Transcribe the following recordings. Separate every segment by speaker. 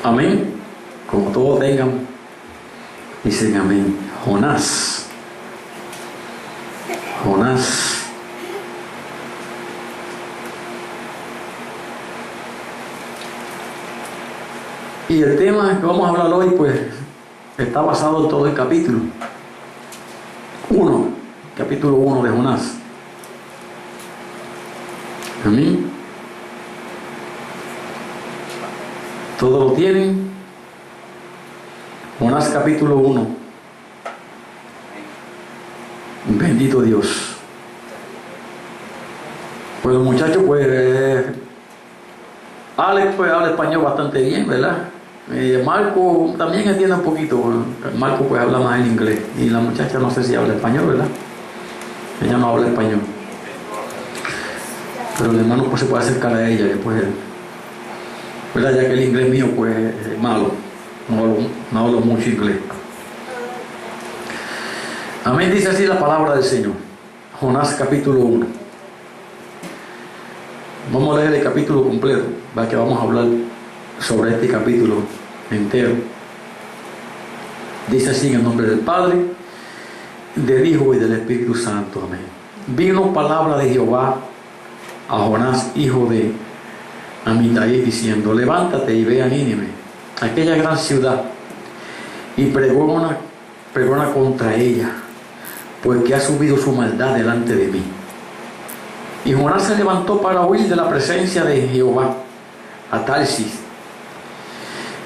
Speaker 1: Amén. Como todos tengan, dicen amén. Jonás. Y el tema que vamos a hablar hoy, pues, está basado en todo el capítulo 1, capítulo 1 de Jonás. Amén. ¿Todos lo tienen? Jonás capítulo 1. Bendito Dios. Pues los muchachos, pues, Alex pues habla español bastante bien, ¿verdad? Marco también entiende un poquito. Marco pues habla más en inglés. Y la muchacha no sé si habla español, ¿verdad? Ella no habla español. Pero el hermano pues se puede acercar a ella después, ¿verdad? Ya que el inglés mío pues es malo. No hablo mucho inglés. Amén, dice así la palabra del Señor. Jonás capítulo 1. Vamos a leer el capítulo completo, ¿va? Que vamos a hablar sobre este capítulo entero. Dice así en el nombre del Padre, del Hijo y del Espíritu Santo. Amén. Vino palabra de Jehová a Jonás, hijo de Amitai, diciendo: levántate y ve a Nínive, aquella gran ciudad, y pregona contra ella, porque ha subido su maldad delante de mí. Y Jonás se levantó para huir de la presencia de Jehová a Tarsis,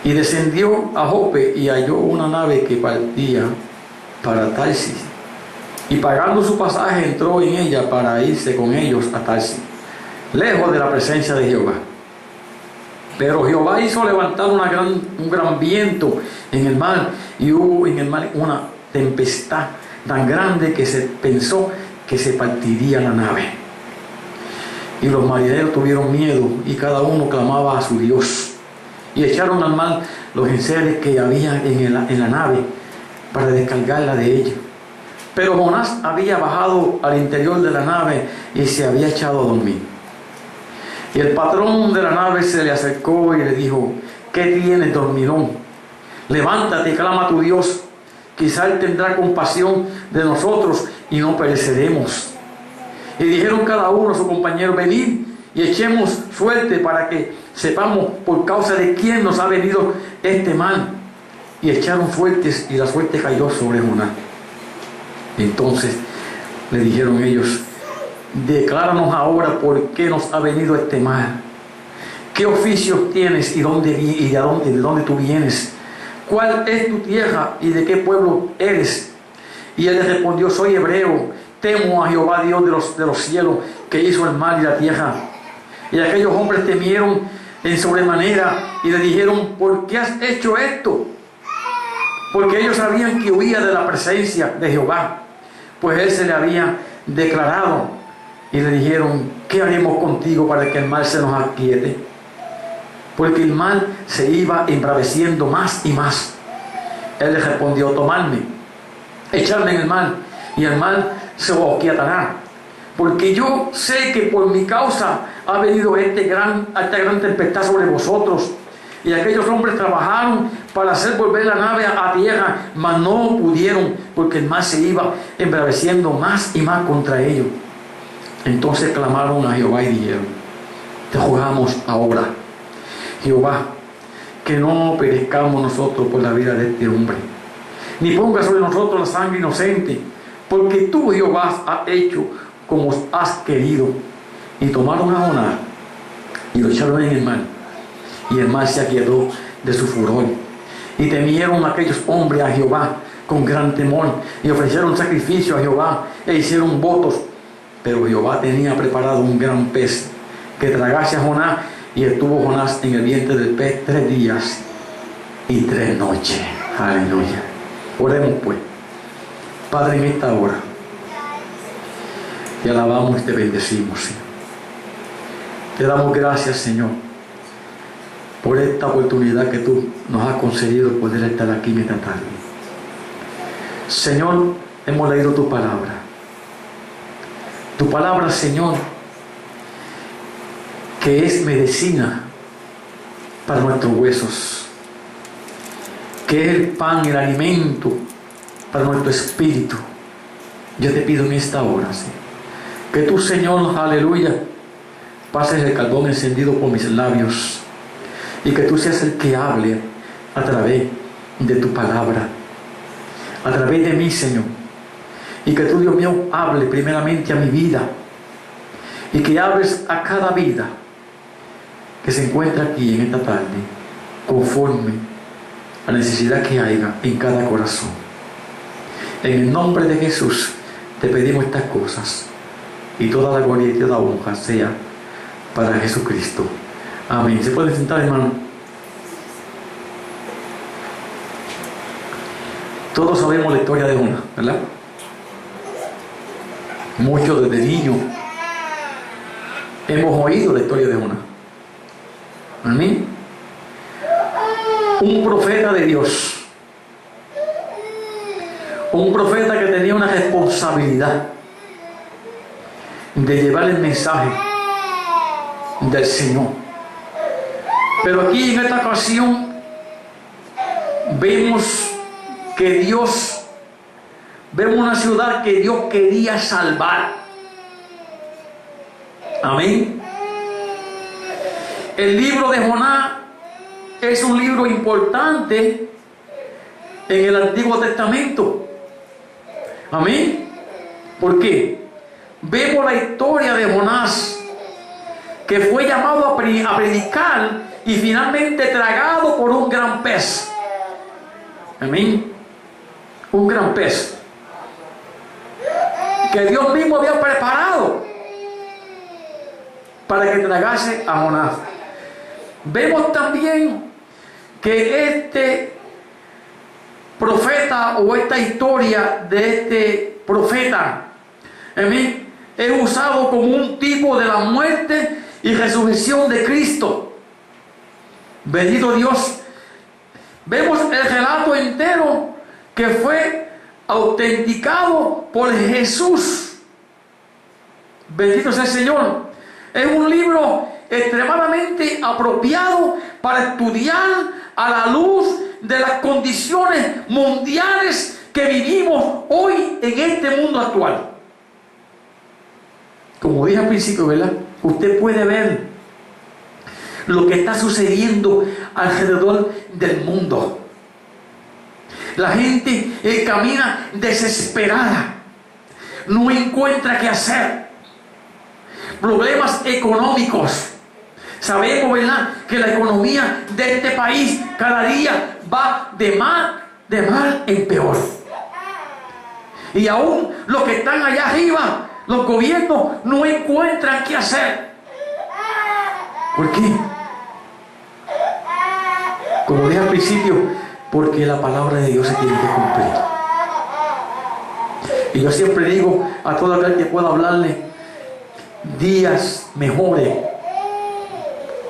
Speaker 1: y descendió a Jope y halló una nave que partía para Tarsis, y pagando su pasaje entró en ella para irse con ellos a Tarsis, lejos de la presencia de Jehová. Pero Jehová hizo levantar un gran viento en el mar, y hubo en el mar una tempestad tan grande que se pensó que se partiría la nave. Y los marineros tuvieron miedo, y cada uno clamaba a su Dios, y echaron al mar los enseres que había en la nave para descargarla de ella. Pero Jonás había bajado al interior de la nave y se había echado a dormir. Y el patrón de la nave se le acercó y le dijo: ¿qué tienes, dormilón? Levántate y clama a tu Dios, quizá Él tendrá compasión de nosotros y no pereceremos. Y dijeron cada uno a su compañero: venid y echemos suerte para que sepamos por causa de quién nos ha venido este mal. Y echaron suertes, y la suerte cayó sobre Jonás. Entonces le dijeron ellos: decláranos ahora por qué nos ha venido este mal. ¿Qué oficios tienes y de dónde tú vienes? ¿Cuál es tu tierra y de qué pueblo eres? Y él les respondió: soy hebreo, temo a Jehová Dios de los cielos, que hizo el mar y la tierra. Y aquellos hombres temieron en sobremanera y le dijeron: ¿por qué has hecho esto? Porque ellos sabían que huía de la presencia de Jehová, pues él se le había declarado. Y le dijeron: ¿qué haremos contigo para que el mal se nos aquiete? Porque el mal se iba embraveciendo más y más. Él le respondió: tomadme, echadme en el mar, y el mal se os aquietará. Porque yo sé que por mi causa ha venido esta gran tempestad sobre vosotros. Y aquellos hombres trabajaron para hacer volver la nave a tierra, mas no pudieron, porque el mar se iba embraveciendo más y más contra ellos. Entonces clamaron a Jehová y dijeron: te rogamos ahora, Jehová, que no perezcamos nosotros por la vida de este hombre, ni ponga sobre nosotros la sangre inocente, porque tú, Jehová, has hecho como has querido. Y tomaron a Jonás y lo echaron en el mar, y el mar se aquietó de su furor. Y temieron aquellos hombres a Jehová con gran temor, y ofrecieron sacrificio a Jehová e hicieron votos. Pero Jehová tenía preparado un gran pez que tragase a Jonás, y estuvo Jonás en el vientre del pez 3 días y 3 noches. Aleluya. Oremos pues. Padre, en esta hora te alabamos y te bendecimos, Señor. Te damos gracias, Señor, por esta oportunidad que tú nos has concedido poder estar aquí esta tarde. Señor, hemos leído tu palabra. Tu palabra, Señor, que es medicina para nuestros huesos. que es el pan, el alimento para nuestro espíritu. Yo te pido en esta hora, sí, que tú, Señor, aleluya, pases el carbón encendido por mis labios y que tú seas el que hable a través de tu palabra, a través de mí, Señor, y que tú, Dios mío, hable primeramente a mi vida y que hables a cada vida que se encuentra aquí en esta tarde, conforme a la necesidad que haya en cada corazón. En el nombre de Jesús te pedimos estas cosas, y toda la gloria y toda la honra sea para Jesucristo. Amén. ¿Se pueden sentar, hermano? Todos sabemos la historia de Jonás, ¿verdad? Muchos desde niños hemos oído la historia de Jonás. Amén. Un profeta de Dios, un profeta que tenía una responsabilidad de llevar el mensaje del Señor. Pero aquí en esta ocasión vemos una ciudad que Dios quería salvar. Amén. El libro de Jonás es un libro importante en el Antiguo Testamento. Amén. ¿Por qué? Vemos la historia de Jonás, que fue llamado a predicar y finalmente tragado por un gran pez. Amén. Un gran pez que Dios mismo había preparado para que tragase a Jonás. Vemos también que este profeta, o esta historia de este profeta, amén, es usado como un tipo de la muerte y resurrección de Cristo. Bendito Dios. Vemos el relato entero que fue autenticado por Jesús. Bendito sea el Señor. Es un libro extremadamente apropiado para estudiar a la luz de las condiciones mundiales que vivimos hoy en este mundo actual. Como dije al principio, ¿verdad? Usted puede ver lo que está sucediendo alrededor del mundo. La gente camina desesperada, no encuentra qué hacer. Problemas económicos. Sabemos, ¿verdad?, que la economía de este país cada día va de mal en peor. Y aún los que están allá arriba, los gobiernos, no encuentran qué hacer. ¿Por qué? Como dije al principio, porque la palabra de Dios se tiene que cumplir. Y yo siempre digo a todo aquel que pueda hablarle, días mejores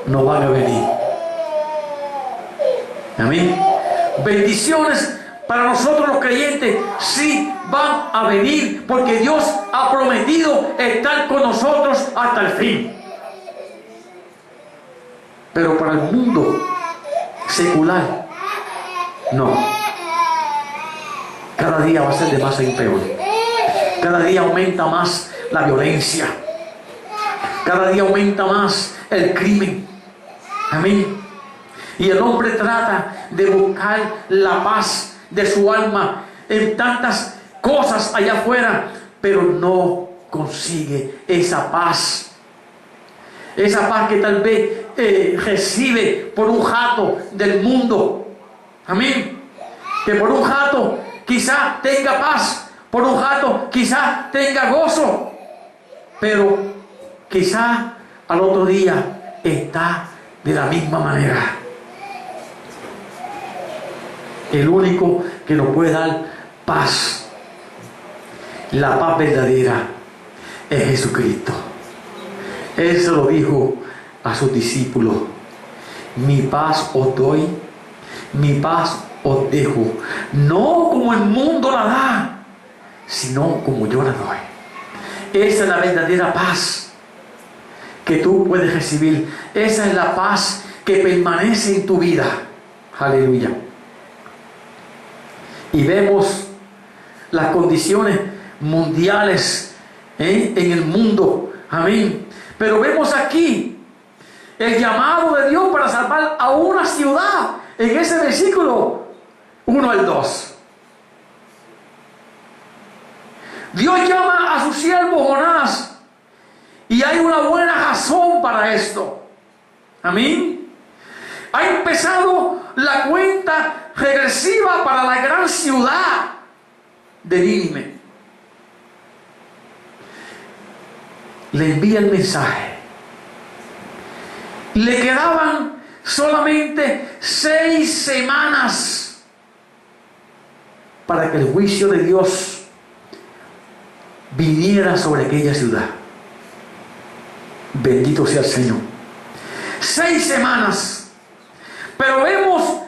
Speaker 1: no van a venir. Amén. Bendiciones para nosotros los creyentes sí van a venir, porque Dios ha prometido estar con nosotros hasta el fin. Pero para el mundo secular, no. Cada día va a ser de más en peor. Cada día aumenta más la violencia. Cada día aumenta más el crimen. Amén. Y el hombre trata de buscar la paz de su alma en tantas cosas allá afuera, pero no consigue esa paz. Esa paz que tal vez recibe por un rato del mundo. Amén. Que por un rato quizás tenga paz, por un rato quizás tenga gozo, pero quizás al otro día está de la misma manera. El único que nos puede dar paz, la paz verdadera, es Jesucristo. Él se lo dijo a sus discípulos: mi paz os doy, mi paz os dejo, no como el mundo la da, sino como yo la doy. Esa es la verdadera paz que tú puedes recibir. Esa es la paz que permanece en tu vida. Aleluya. y vemos las condiciones mundiales en el mundo. Amén. Pero vemos aquí el llamado de Dios para salvar a una ciudad en ese versículo 1 al 2. Dios llama a su siervo Jonás y hay una buena razón para esto. Amén. Ha empezado la cuenta regresiva para la gran ciudad de Nínive. Le envía el mensaje. Le quedaban solamente 6 semanas para que el juicio de Dios viniera sobre aquella ciudad. Bendito sea el Señor. 6 semanas. Pero vemos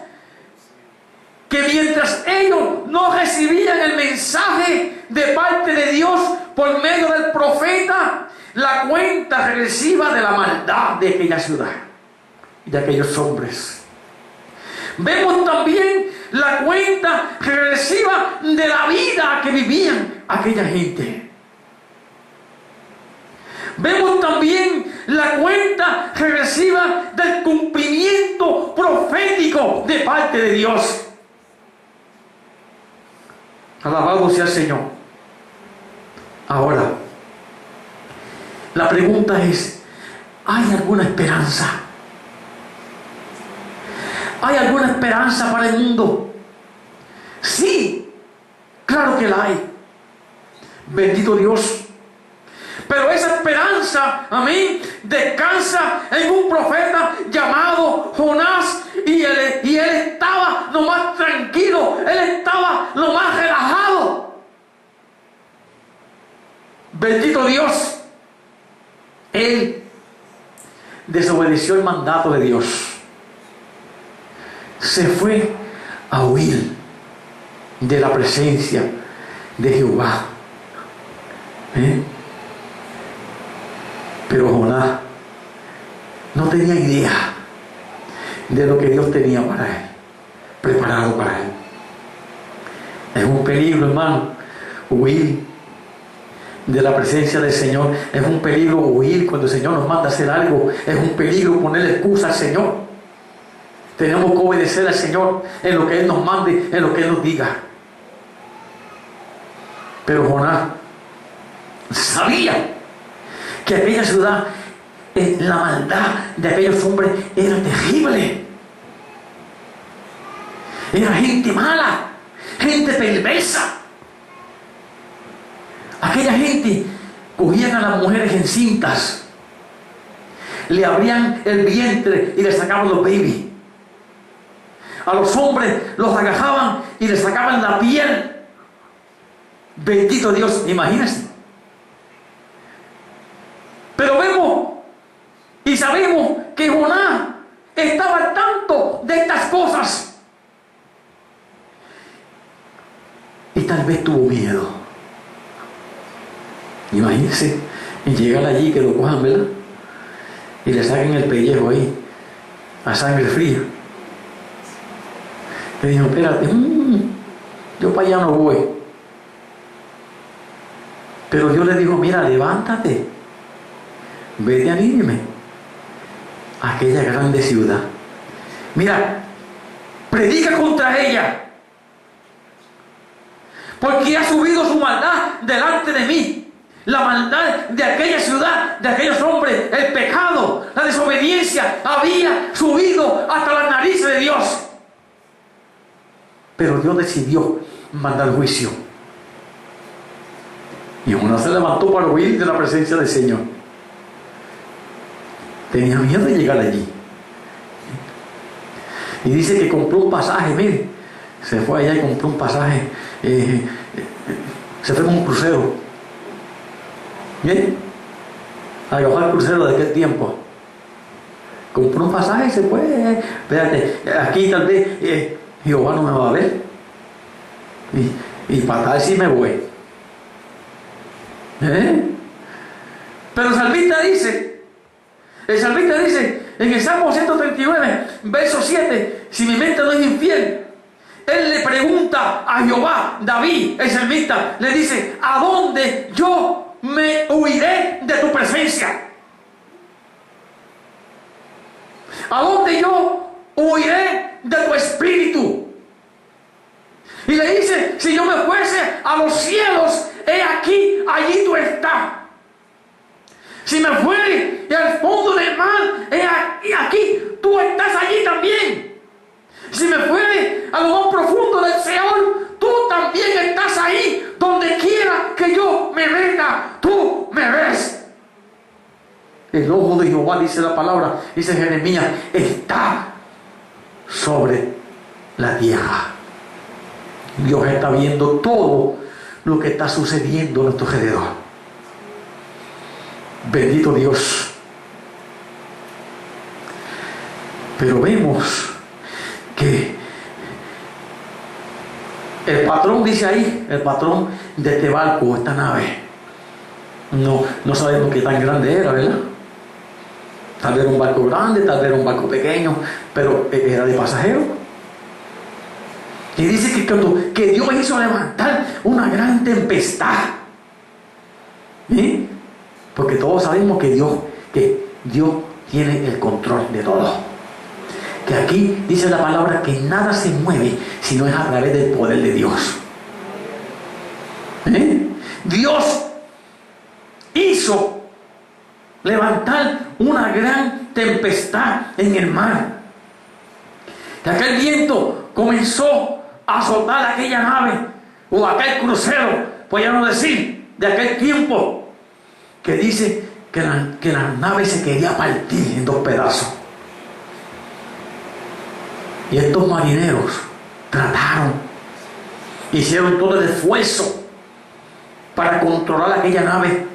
Speaker 1: que mientras ellos no recibían el mensaje de parte de Dios por medio del profeta, la cuenta regresiva de la maldad de aquella ciudad y de aquellos hombres. Vemos también la cuenta regresiva de la vida que vivían aquella gente. Vemos también la cuenta regresiva del cumplimiento profético de parte de Dios. Alabado sea el Señor. Ahora, la pregunta es, ¿hay alguna esperanza? ¿Hay alguna esperanza para el mundo? Sí, claro que la hay. Bendito Dios. Pero esa esperanza, amén, descansa en un profeta llamado Jonás, y él estaba lo más tranquilo, él estaba lo más relajado. Bendito Dios. Él desobedeció el mandato de Dios. Se fue a huir de la presencia de Jehová. Pero Jonás no tenía idea de lo que Dios tenía para él, preparado para él. Es un peligro, hermano, huir de la presencia del Señor. Es un peligro huir cuando el Señor nos manda a hacer algo. Es un peligro ponerle excusa al Señor. Tenemos que obedecer al Señor en lo que Él nos mande, en lo que Él nos diga. Pero Jonás sabía que aquella ciudad, la maldad de aquellos hombres era terrible. Era gente mala, gente perversa. Aquella gente cogían a las mujeres encintas, le abrían el vientre y le sacaban los babies. A los hombres los agajaban y le sacaban la piel. Bendito Dios, imagínense. Pero vemos y sabemos que Jonás estaba al tanto de estas cosas. Y tal vez tuvo miedo. Imagínense, y llegar allí, que lo cojan, ¿verdad? Y le saquen el pellejo ahí, a sangre fría. Le dijo, espérate, yo para allá no voy. Pero Dios le dijo, mira, levántate, vete a Nínive, aquella grande ciudad. Mira, predica contra ella, porque ha subido su maldad delante de mí. La maldad de aquella ciudad, de aquellos hombres, el pecado, la desobediencia había subido hasta las narices de Dios. Pero Dios decidió mandar juicio. Y uno se levantó para huir de la presencia del Señor. Tenía miedo de llegar allí. Y dice que compró un pasaje, mire, se fue allá y compró un pasaje, se fue con un crucero. ¿Bien? A viajar el crucero de aquel tiempo. Compró un pasaje y se fue. Espérate, aquí tal vez Jehová no me va a ver. Y para tal si me voy. Pero el salmista dice en el Salmo 139, verso 7, si mi mente no es infiel él le pregunta a Jehová, David, el salmista, le dice: ¿a dónde yo me huiré de tu presencia? ¿A dónde yo huiré de tu espíritu? Y le dice: si yo me fuese a los cielos, he aquí, allí tú estás. Si me fuere al fondo del mar, he aquí, tú estás allí también. Si me fuere a lo más profundo del Seol, tú también estás ahí. Donde quiera que yo me meta, tú me ves. El ojo de Jehová, dice la palabra, dice Jeremías, está sobre la tierra. Dios está viendo todo lo que está sucediendo a nuestro alrededor. Bendito Dios. Pero vemos que el patrón, dice ahí, el patrón de este barco, esta nave, no sabemos qué tan grande era, ¿verdad? Tal vez era un barco grande, tal vez era un barco pequeño, pero era de pasajeros. Y dice que Dios hizo levantar una gran tempestad. ¿Sí? Porque todos sabemos que Dios tiene el control de todo. Que aquí dice la palabra que nada se mueve si no es a través del poder de Dios. Dios hizo levantar una gran tempestad en el mar. Que aquel viento comenzó a azotar aquella nave o aquel crucero, pues ya no decir, de aquel tiempo, que dice que la nave se quería partir en dos pedazos. Y estos marineros trataron, hicieron todo el esfuerzo para controlar aquella nave,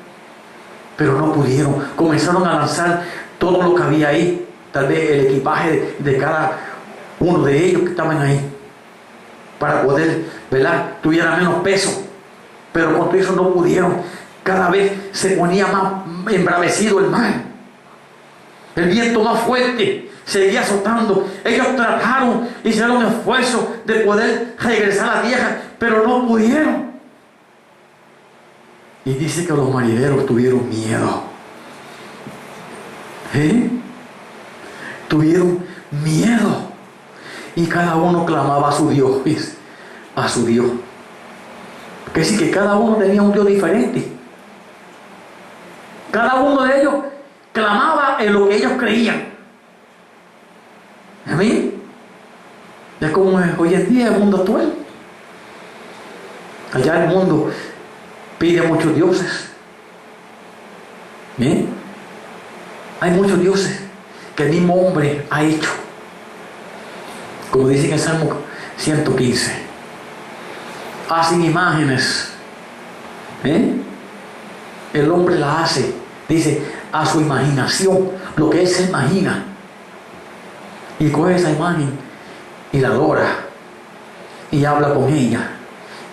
Speaker 1: pero no pudieron. Comenzaron a lanzar todo lo que había ahí, tal vez el equipaje de cada uno de ellos que estaban ahí, para poder, ¿verdad?, tuviera menos peso. Pero con todo eso no pudieron. Cada vez se ponía más embravecido el mar. El viento más fuerte seguía azotando. Ellos trataron, hicieron esfuerzo de poder regresar a la tierra, pero no pudieron. Y dice que los marineros tuvieron miedo. Tuvieron miedo. Y cada uno clamaba a su Dios. A su Dios. Que sí, que cada uno tenía un Dios diferente. Cada uno de ellos clamaba en lo que ellos creían. Amén. Es como hoy en día el mundo actual. Allá el mundo pide a muchos dioses. Hay muchos dioses que el mismo hombre ha hecho. Como dice en el Salmo 115. Hacen imágenes. El hombre la hace, dice, a su imaginación, lo que él se imagina. Y coge esa imagen y la adora. Y habla con ella.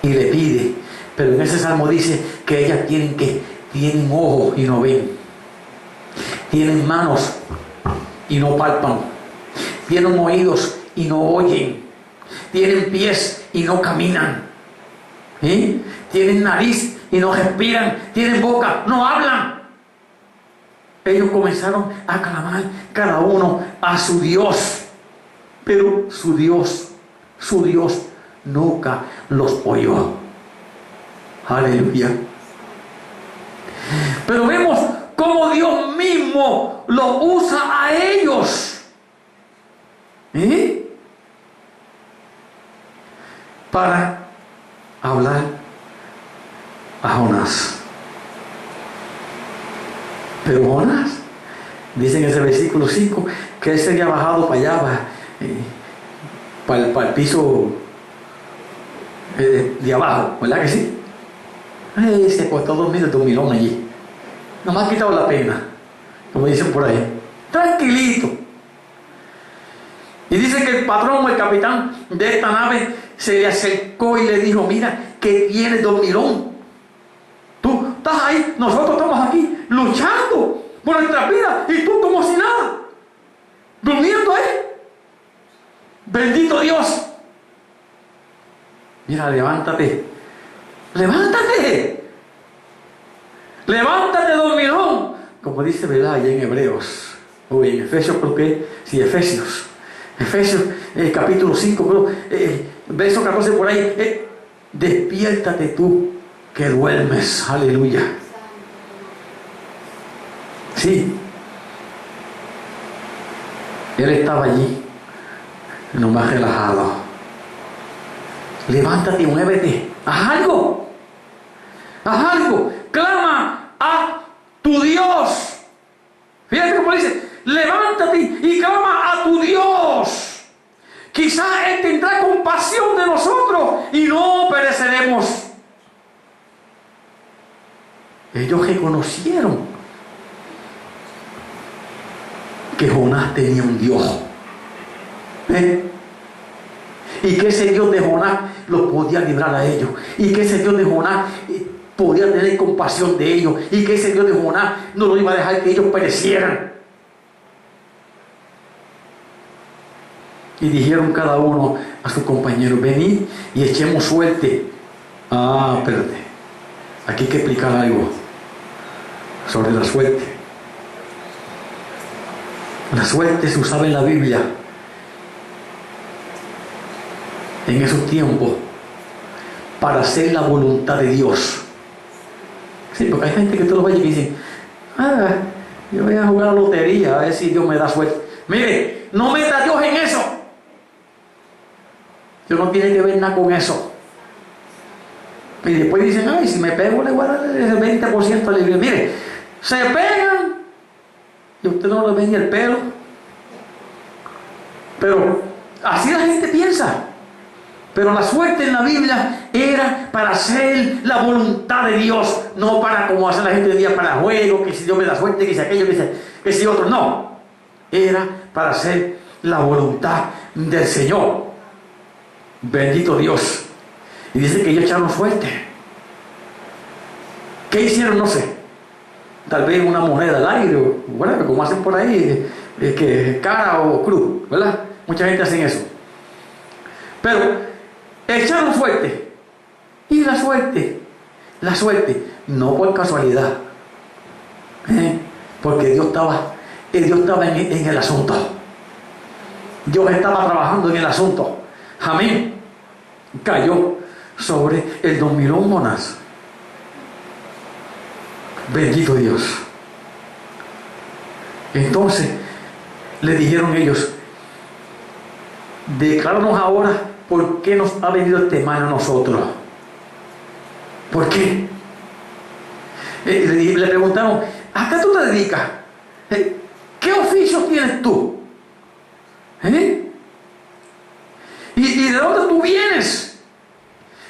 Speaker 1: Y le pide. Pero en ese salmo dice que ellas tienen ojos y no ven. Tienen manos y no palpan. Tienen oídos y no oyen. Tienen pies y no caminan. Tienen nariz y no respiran. Tienen boca, no hablan. Ellos comenzaron a clamar cada uno a su Dios. Pero su Dios nunca los oyó. Aleluya. Pero vemos cómo Dios mismo lo usa a ellos. Para hablar a Jonás. Pero Jonás, dice en ese versículo 5, que él se había bajado para allá, para el piso de abajo, ¿verdad que sí? Se acostó dormido el dormilón allí. Nomás quitado la pena, como dicen por ahí. Tranquilito. Y dice que el patrón o el capitán de esta nave se le acercó y le dijo: mira, que tiene dormilón. Tú estás ahí, nosotros estamos aquí luchando por nuestra vida y tú como si nada, durmiendo ahí. Bendito Dios. Mira, levántate. Levántate. Levántate, dormilón. Como dice, ¿verdad? Allá en Hebreos. O en Efesios, creo que sí, Efesios. Efesios, capítulo 5, creo, verso 14 por ahí. Despiértate tú que duermes. Aleluya. Sí. Él estaba allí, nomás relajado. Levántate y muévete. Haz algo. Haz algo. Clama a tu Dios. Fíjate cómo dice. Levántate y clama a tu Dios. Quizás Él tendrá compasión de nosotros y no pereceremos. Ellos reconocieron que Jonás tenía un Dios. Y que ese Dios de Jonás los podía librar a ellos. Y que ese Dios de Jonás podía tener compasión de ellos. Y que ese Dios de Jonás no lo iba a dejar que ellos perecieran. Y dijeron cada uno a su compañero: venid y echemos suerte. Ah, espérate. Aquí hay que explicar algo sobre la suerte. La suerte se usaba en la Biblia en esos tiempos para hacer la voluntad de Dios. Sí, porque hay gente que tú lo ves y dice: yo voy a jugar a la lotería a ver si Dios me da suerte. Mire, no meta a Dios en eso. Dios no tiene que ver nada con eso. Y después dicen: ay, si me pego le voy a dar el 20% de la. Mire, se pegan y usted no le ve ni el pelo. Pero así la gente piensa. Pero la suerte en la Biblia era para hacer la voluntad de Dios, no para como hace la gente hoy día para juego, que si Dios me da suerte, que si aquello, que si otro. No, era para hacer la voluntad del Señor. Bendito Dios. Y dice que ellos echaron suerte. ¿Qué hicieron? No sé. Tal vez una moneda al aire, bueno, como hacen por ahí, que cara o cruz, ¿verdad? Mucha gente hace eso. Pero echaron suerte. Y la suerte, no por casualidad, porque Dios estaba en el asunto. Dios estaba trabajando en el asunto. Amén. Cayó sobre el dormilón Jonás. Bendito Dios. Entonces le dijeron ellos: decláranos ahora por qué nos ha venido este mal a nosotros. ¿Por qué? Le preguntaron: ¿a qué tú te dedicas? ¿Qué oficios tienes tú? ¿Y de dónde tú vienes?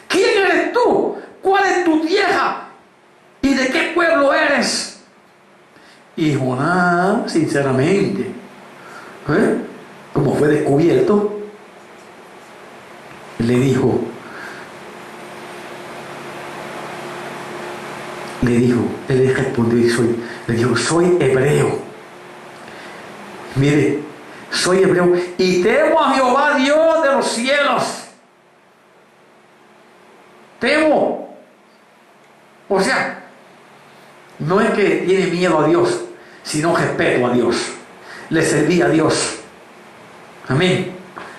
Speaker 1: ¿Quién eres tú? ¿Cuál es tu tierra? ¿Y de qué pueblo eres? Y Jonás, sinceramente, como fue descubierto, le dijo, él le respondió le dijo: soy hebreo. Mire, soy hebreo y temo a Jehová Dios de los cielos. Temo. O sea, no es que tiene miedo a Dios, sino respeto a Dios. Le serví a Dios. Amén.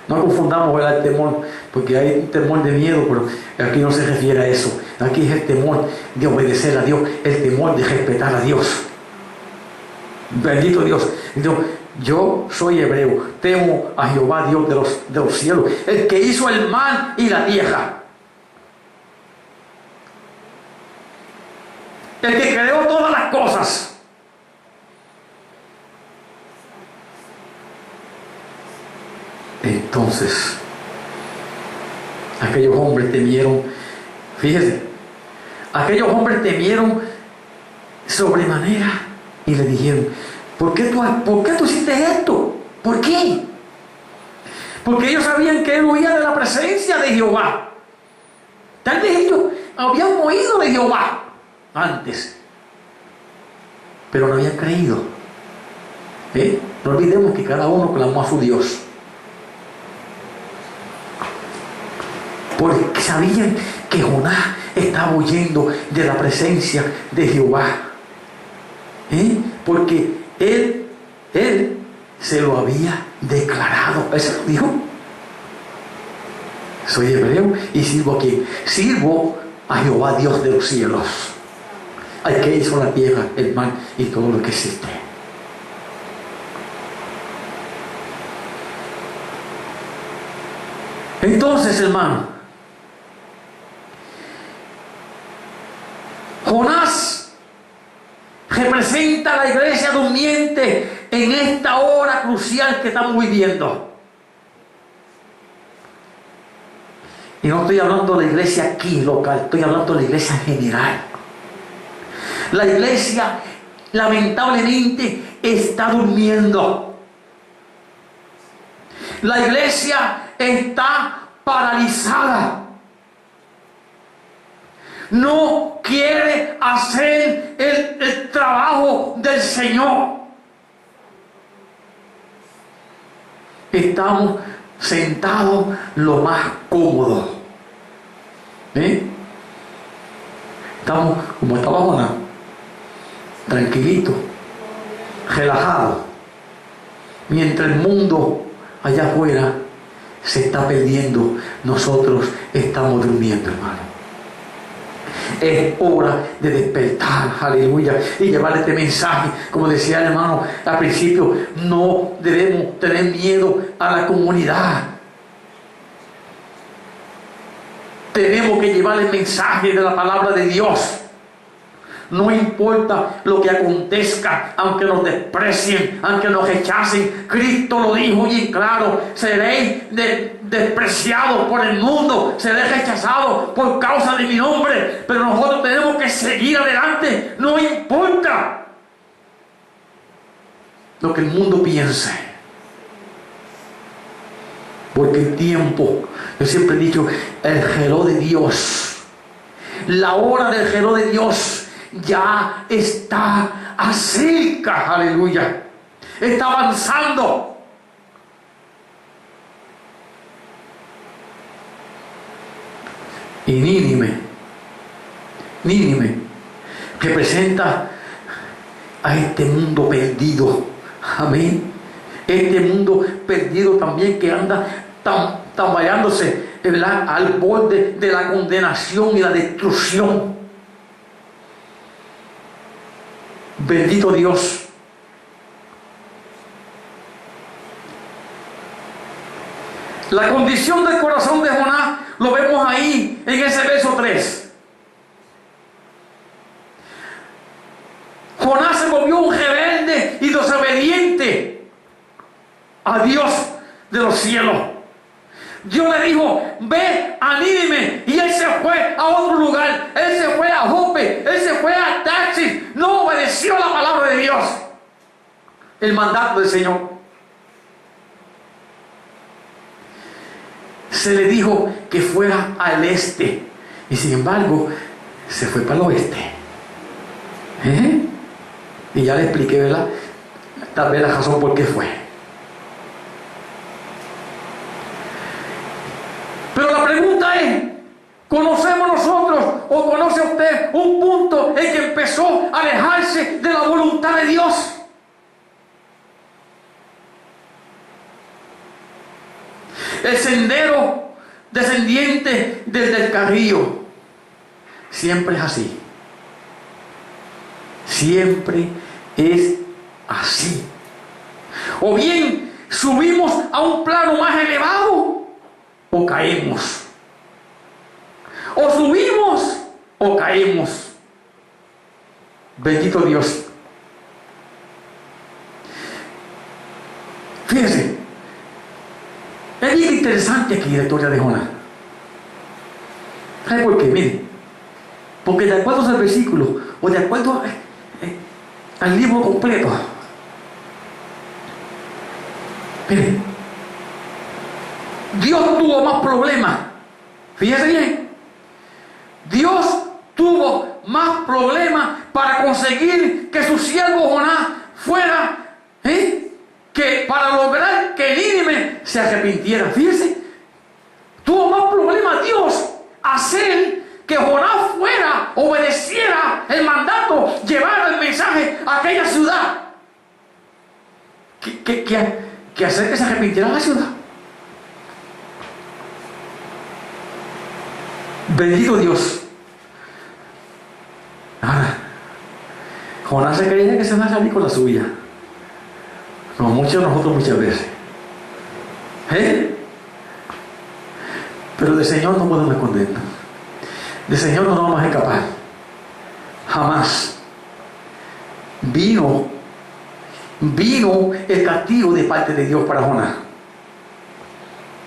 Speaker 1: No confundamos el temor, porque hay un temor de miedo, pero aquí no se refiere a eso. Aquí es el temor de obedecer a Dios, el temor de respetar a Dios. Bendito Dios. Entonces, yo soy hebreo, temo a Jehová Dios de los cielos, el que hizo el mar y la tierra, el que creó todas las cosas. Entonces aquellos hombres temieron, fíjese, aquellos hombres temieron sobremanera y le dijeron: ¿por qué tú hiciste esto? ¿Por qué? Porque ellos sabían que él huía de la presencia de Jehová. Tal vez ellos habían oído de Jehová antes, pero no habían creído. No olvidemos que cada uno clamó a su Dios. sabían que Jonás estaba huyendo de la presencia de Jehová. Porque él se lo había declarado. Eso lo dijo. Soy hebreo y sirvo a quién? Sirvo a Jehová, Dios de los cielos, al que hizo la tierra, el mar y todo lo que existe. Entonces, hermano, Jonás representa a la iglesia durmiente en esta hora crucial que estamos viviendo. Y no estoy hablando de la iglesia aquí local, estoy hablando de la iglesia en general. La iglesia lamentablemente está durmiendo. La iglesia está paralizada. No quiere hacer el trabajo del Señor. Estamos sentados lo más cómodos. Estamos como estábamos, tranquilitos, relajados, mientras el mundo allá afuera se está perdiendo, nosotros estamos durmiendo, hermano. Es hora de despertar, aleluya, y llevar este mensaje. Como decía el hermano al principio, no debemos tener miedo a la comunidad. Tenemos que llevar el mensaje de la palabra de Dios. No importa lo que acontezca, aunque nos desprecien, aunque nos rechacen. Cristo lo dijo bien claro: seréis despreciados por el mundo, seréis rechazados por causa de mi nombre. Pero nosotros tenemos que seguir adelante. No importa lo que el mundo piense, porque el tiempo, yo siempre he dicho, el reloj de Dios, la hora del reloj de Dios ya está acerca, aleluya, está avanzando. Y Nínive representa a este mundo perdido, amén. Este mundo perdido también, que anda tambaleándose, ¿verdad?, al borde de la condenación y la destrucción. Bendito Dios. La condición del corazón de Jonás lo vemos ahí en ese verso 3. Jonás se volvió un rebelde y desobediente a Dios de los cielos. Dios le dijo: ve a Nínive, y él se fue a otro lugar. Él se fue a Jope, él se fue a Tarsis. No obedeció la palabra de Dios, el mandato del Señor. Se le dijo que fuera al este, y sin embargo se fue para el oeste. Y ya le expliqué, ¿verdad?, tal vez la razón por qué fue. Pero la pregunta es: ¿conocemos nosotros o conoce usted un punto en que empezó a alejarse de la voluntad de Dios? El sendero descendiente desde el carrillo siempre es así. Siempre es así. O bien subimos a un plano más elevado, o caemos. O subimos o caemos. Bendito Dios. Fíjense, es bien interesante aquí la historia de Jonás. ¿Sabe por qué? Miren, porque de acuerdo al versículo, o de acuerdo al libro completo, miren, Dios tuvo más problemas. Fíjense bien, Dios tuvo más problemas para conseguir que su siervo Jonás fuera, que para lograr que Nínive se arrepintiera. Fíjense, tuvo más problemas Dios ciudad que hacer que se arrepintiera la ciudad. Bendito Dios. Ahora, Jonás se creía que se iba a salir con la suya. No, muchos de nosotros muchas veces. Pero del Señor no podemos escondernos. Del Señor no nos vamos a escapar. Jamás. Vino el castigo de parte de Dios para Jonás.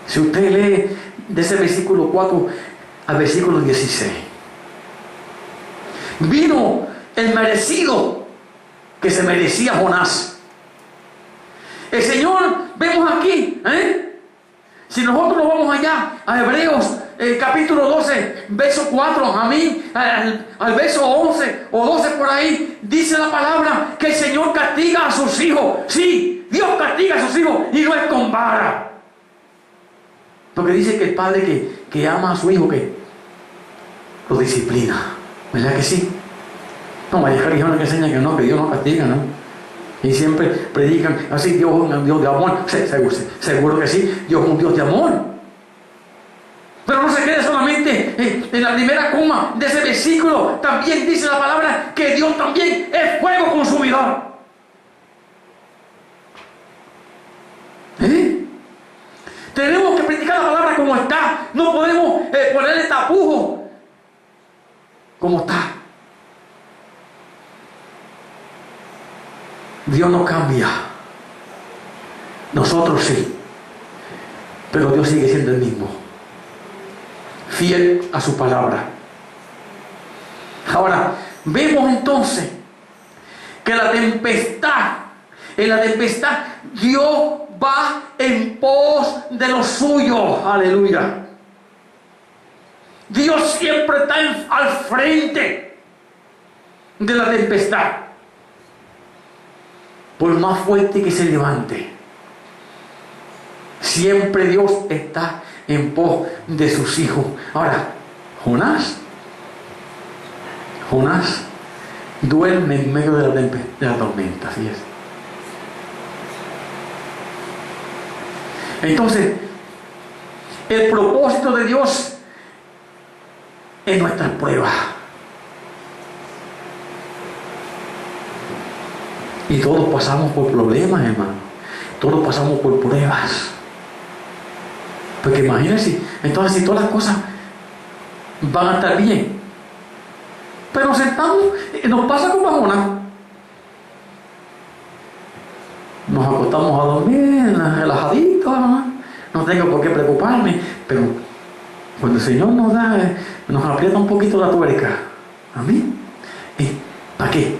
Speaker 1: Si usted lee de ese versículo 4 al versículo 16, vino el merecido que se merecía Jonás. El Señor, vemos aquí, si nosotros nos vamos allá a Hebreos capítulo 12, verso 4, al verso 11 o 12 por ahí, dice la palabra que el Señor castiga a sus hijos. Sí, Dios castiga a sus hijos y no es con vara. Porque dice que el padre que ama a su hijo, que lo disciplina. ¿Verdad que sí? No, hay religiones que enseñan que Dios no castiga, ¿no? Y siempre predican así: Dios es un Dios de amor. Seguro que sí, Dios es un Dios de amor. Pero no se quede solamente en la primera coma de ese versículo. También dice la palabra que Dios también es fuego consumidor. Tenemos que predicar la palabra como está. No podemos ponerle tapujos como está. Dios no cambia. Nosotros sí. Pero Dios sigue siendo el mismo. Fiel a su palabra. Ahora, vemos entonces que en la tempestad, Dios va en pos de los suyos. Aleluya. Dios siempre está al frente de la tempestad. Por más fuerte que se levante, siempre Dios está en pos de sus hijos. Ahora, Jonás duerme en medio de la tormenta, así es. Entonces, el propósito de Dios es nuestras pruebas. Y todos pasamos por problemas, hermano. Todos pasamos por pruebas. Porque imagínense, entonces si todas las cosas van a estar bien, pero nos sentamos, nos pasa como a Jonás. Nos acostamos a dormir, relajaditos, no tengo por qué preocuparme. Pero cuando el Señor nos aprieta un poquito la tuerca, ¿amén? ¿Para qué?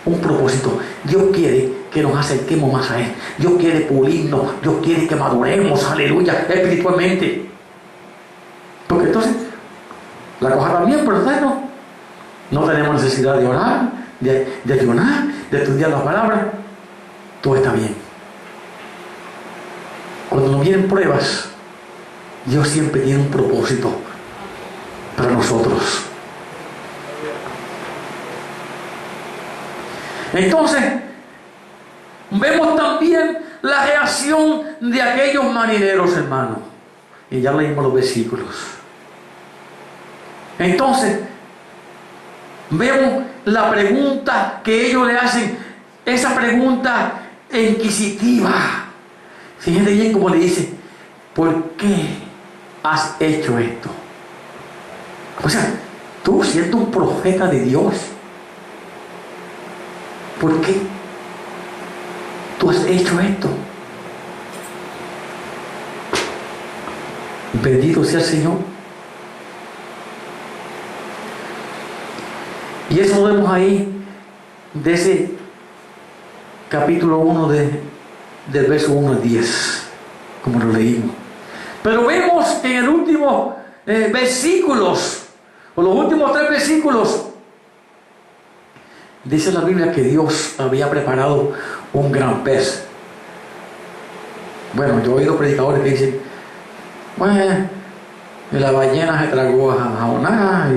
Speaker 1: Un propósito. Dios quiere que nos acerquemos más a Él. Dios quiere pulirnos. Dios quiere que maduremos, aleluya, espiritualmente. Porque entonces la cosa también, pero no tenemos necesidad de orar, de ayunar, de estudiar las palabras. Todo está bien. Cuando nos vienen pruebas, Dios siempre tiene un propósito para nosotros. Entonces, vemos también la reacción de aquellos marineros, hermanos. Y ya leímos los versículos. Entonces, vemos la pregunta que ellos le hacen, esa pregunta inquisitiva. Fíjense bien cómo le dice: ¿por qué has hecho esto? O sea, tú siendo un profeta de Dios, ¿por qué tú has hecho esto? Bendito sea el Señor. Y eso lo vemos ahí, de ese capítulo 1 del verso 1 al 10, como lo leímos. Pero vemos en el último versículos, o los últimos 3 versículos, dice la Biblia que Dios había preparado un gran pez. Bueno, yo he oído predicadores que dicen: bueno, la ballena se tragó a Jonás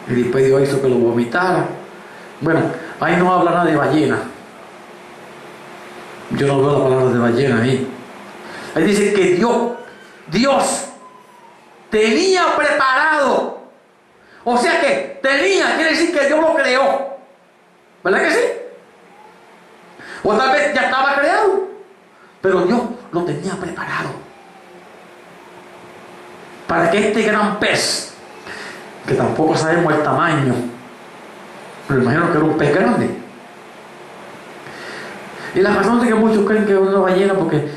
Speaker 1: y después Dios hizo que lo vomitara. Bueno, ahí no habla nada de ballena, Yo no veo la palabra de ballena ahí. Ahí dice que Dios tenía preparado. O sea que tenía, quiere decir que Dios lo creó. ¿Verdad que sí? O tal vez ya estaba creado, pero Dios lo tenía preparado para que este gran pez, que tampoco sabemos el tamaño, pero imagino que era un pez grande. Y la razón de que muchos creen que es una ballena, porque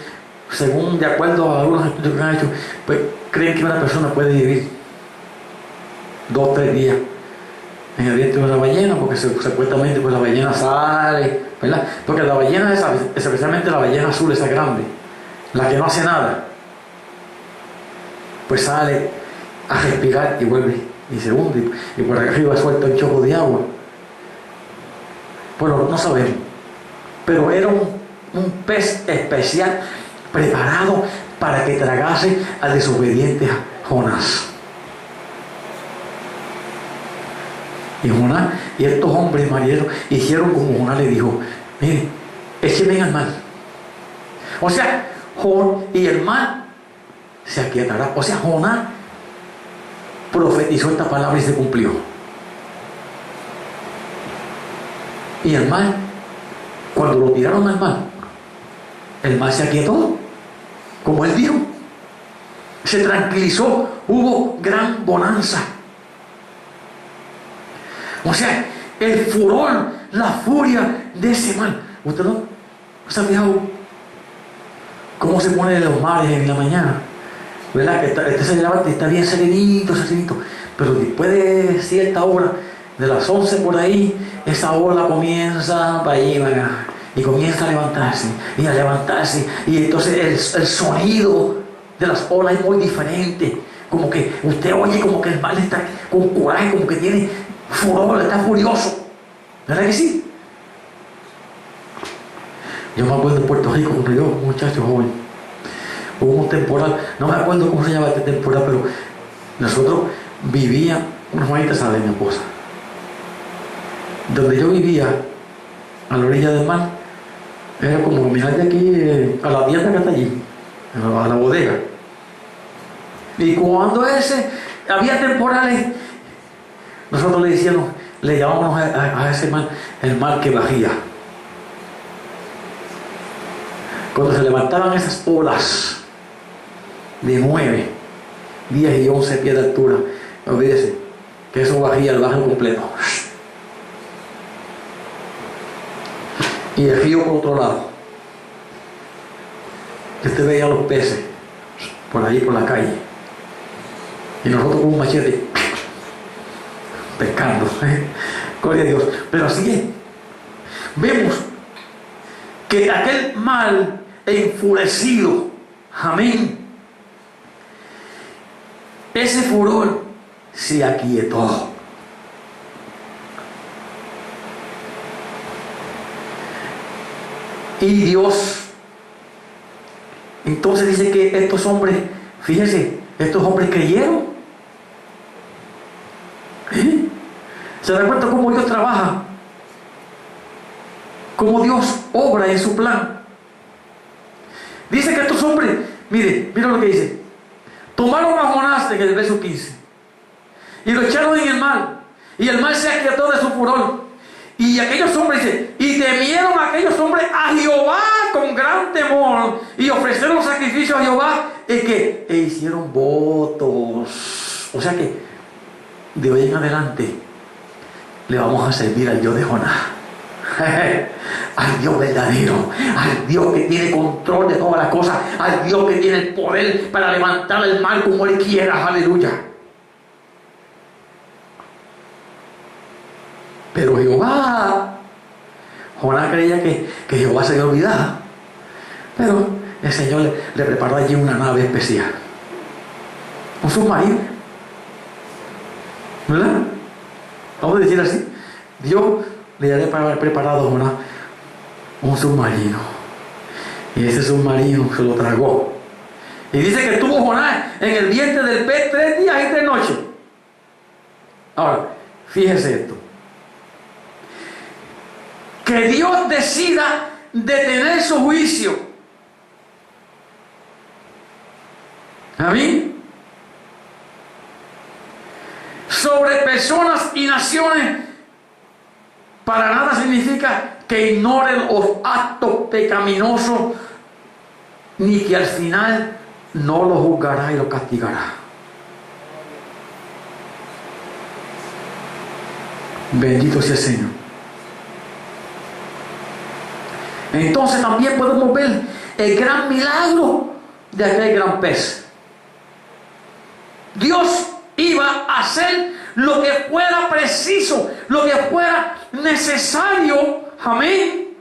Speaker 1: según de acuerdo a algunos estudios que han hecho, pues creen que una persona puede vivir 2 o 3 días en el vientre de una ballena, porque supuestamente pues la ballena sale, ¿verdad? Porque la ballena esa, especialmente la ballena azul, esa grande, la que no hace nada, pues sale a respirar y vuelve y se hunde, y por acá arriba suelta un chorro de agua. Bueno, no sabemos, pero era un pez especial preparado para que tragase al desobediente Jonás. Y Jonás y estos hombres marineros hicieron como Jonás le dijo: mire, échenme al mar. O sea, y el mar se aquietará. O sea, Jonás profetizó esta palabra y se cumplió. Y el mar, cuando lo tiraron al mar, el mar se aquietó, como él dijo. Se tranquilizó, hubo gran bonanza. O sea, el furor, la furia de ese mar. ¿Usted no se ha fijado cómo se ponen los mares en la mañana? ¿Verdad? Que este se levanta y está bien serenito, pero después de cierta hora, de las 11 por ahí, esa ola comienza para allí, y comienza a levantarse, y a levantarse, y entonces el sonido de las olas es muy diferente. Como que usted oye como que el mar está con coraje, como que tiene furor, está furioso. ¿Verdad que sí? Yo me acuerdo en Puerto Rico, cuando yo, un muchacho joven, hubo un temporal, no me acuerdo cómo se llama este temporal, pero nosotros vivíamos, una Juanita sabe, mi esposa, donde yo vivía, a la orilla del mar, era como mirar de aquí a la tienda que está allí, a la bodega. Y cuando había temporales, nosotros le llamábamos a ese mar el mar que bajía. Cuando se levantaban esas olas de 9, 10 y 11 pies de altura, olvídese que eso bajía el barrio completo. Y el río por otro lado. Usted veía los peces por ahí por la calle. Y nosotros con un machete pescando. Gloria a Dios. Pero así es. Vemos que aquel mal enfurecido, amén, ese furor se aquietó. Y Dios entonces dice que estos hombres, fíjense, estos hombres creyeron. ¿Se da cuenta cómo Dios trabaja? Cómo Dios obra en su plan. Dice que estos hombres, mire lo que dice: tomaron a Jonás, en el verso 15, y lo echaron en el mar, y el mar se aquietó de su furor. Y aquellos hombres, dice, y temieron aquellos hombres a Jehová con gran temor, y ofrecieron sacrificio a Jehová, e hicieron votos. O sea que de hoy en adelante le vamos a servir al Dios de Jonás, al Dios verdadero, al Dios que tiene control de todas las cosas, al Dios que tiene el poder para levantar el mal como Él quiera. Aleluya. Pero Jonás creía que Jehová se había olvidado, pero el Señor le preparó allí una nave especial, un submarino, ¿verdad? Vamos a decir así: Dios le había preparado a Jonás un submarino, y ese submarino se lo tragó. Y dice que estuvo Jonás en el vientre del pez 3 días y 3 noches. Ahora, fíjese esto: que Dios decida detener su juicio. Amén. Sobre personas y naciones, para nada significa que ignoren los actos pecaminosos, ni que al final no lo juzgará y lo castigará. Bendito sea el Señor. Entonces también podemos ver el gran milagro de aquel gran pez. Dios iba a hacer lo que fuera preciso, lo que fuera necesario, amén,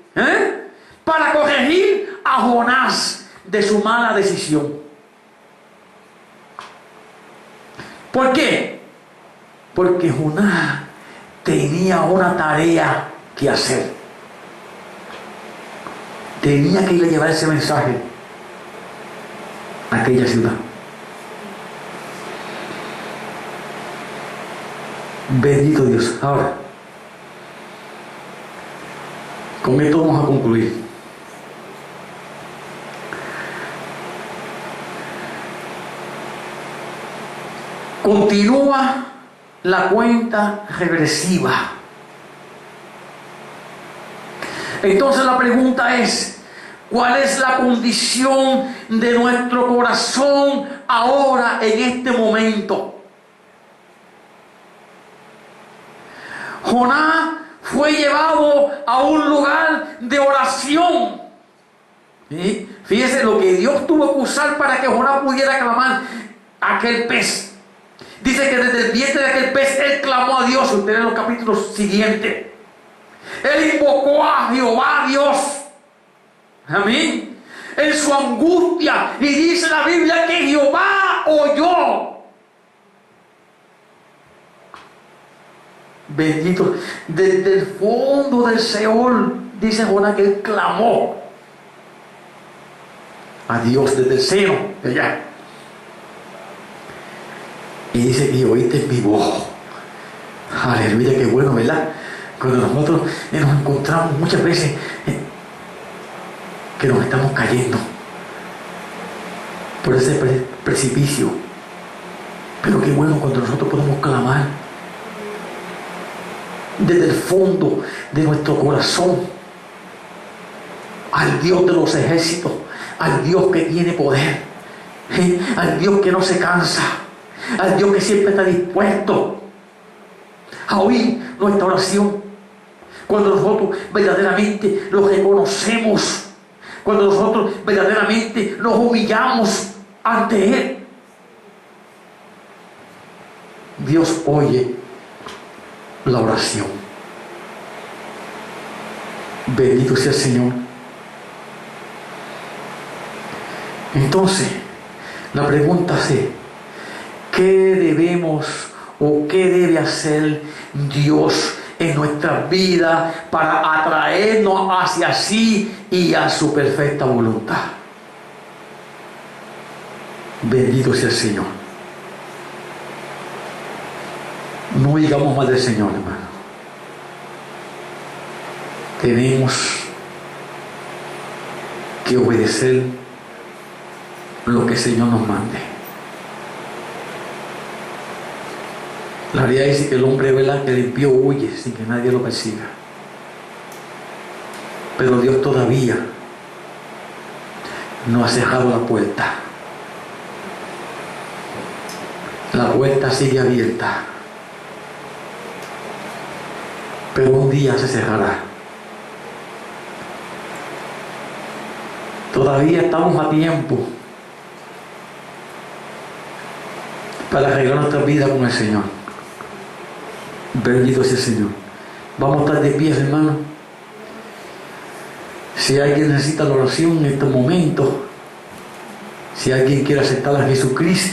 Speaker 1: para corregir a Jonás de su mala decisión. ¿Por qué? Porque Jonás tenía una tarea que hacer. Tenía que ir a llevar ese mensaje a aquella ciudad. Bendito Dios. Ahora, con esto vamos a concluir. Continúa la cuenta regresiva. Entonces la pregunta es, ¿cuál es la condición de nuestro corazón ahora en este momento? Jonás fue llevado a un lugar de oración. ¿Sí? Fíjese lo que Dios tuvo que usar para que Jonás pudiera clamar a aquel pez. Dice que desde el vientre de aquel pez él clamó a Dios. Usted en los capítulos siguientes, él invocó a Jehová Dios. Amén. En su angustia. Y dice la Biblia que Jehová oyó. Bendito. Desde el fondo del Seol, dice Jonás que él clamó a Dios desde el seno de allá. Y dice que oíste mi voz. Aleluya, qué bueno, ¿verdad? Cuando nosotros nos encontramos muchas veces que nos estamos cayendo por ese precipicio. Pero qué bueno cuando nosotros podemos clamar desde el fondo de nuestro corazón al Dios de los ejércitos, al Dios que tiene poder, al Dios que no se cansa, al Dios que siempre está dispuesto a oír nuestra oración. Cuando nosotros verdaderamente lo reconocemos, cuando nosotros verdaderamente nos humillamos ante Él, Dios oye la oración. Bendito sea el Señor. Entonces, la pregunta es, ¿qué debemos o qué debe hacer Dios en nuestras vidas para atraernos hacia sí y a su perfecta voluntad? Bendito sea el Señor. No digamos mal del Señor, hermano. Tenemos que obedecer lo que el Señor nos mande. La Biblia dice que el hombre, ¿verdad?, que el impío huye sin que nadie lo persiga. Pero Dios todavía no ha cerrado la puerta. La puerta sigue abierta. Pero un día se cerrará. Todavía estamos a tiempo para arreglar nuestra vida con el Señor. Bendito sea el Señor. Vamos a estar de pie, hermano. Si alguien necesita la oración en estos momentos, si alguien quiere aceptar a Jesucristo,